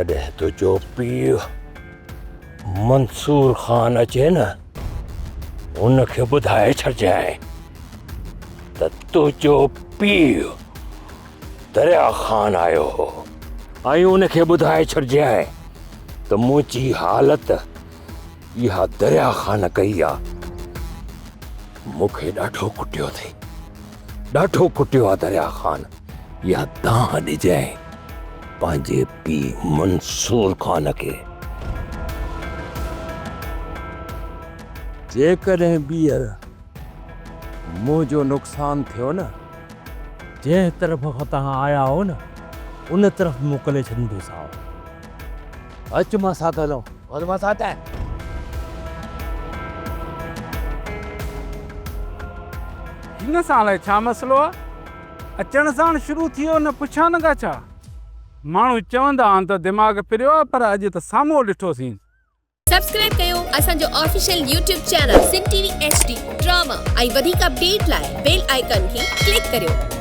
कॾहिं तुंहिंजो पीउ मंसूर ख़ान अचे न, उनखे ॿुधाए छॾिजांइ त तुंहिंजो पीउ दरिया ख़ान आयो हो, ऐं उनखे ॿुधाए छॾिजांइ त मुंहिंजी हालत इहा दरिया ख़ान कई आहे। मूंखे ॾाढो कुटियो अथई, ॾाढो कुटियो आहे दरिया ख़ान। इहा दाह ॾिजांइ पंहिंजे पीउ मंसूर ख़ान खे। जेकॾहिं ॿीहर मुंहिंजो नुक़सानु थियो न, जंहिं तरफ़ खां तव्हां आया हो न, उन तरफ़ मोकिले छॾींदोसांव। अच मां साथ हलूं, और मां साथ है। हिन साल छा मसलो आहे? अचण साण शुरू थियो न पुछा न का छा? माण्हू चवंदा आहिनि त दिमाग़ फिरियो आहे, पर अॼु त साम्हूं ॾिठोसीं। सब्सक्राइब कयो असांजो official YouTube channel Sindh TV HD drama ऐं वधीक अपडेट लाइ बेल आइकन खे क्लिक करियो।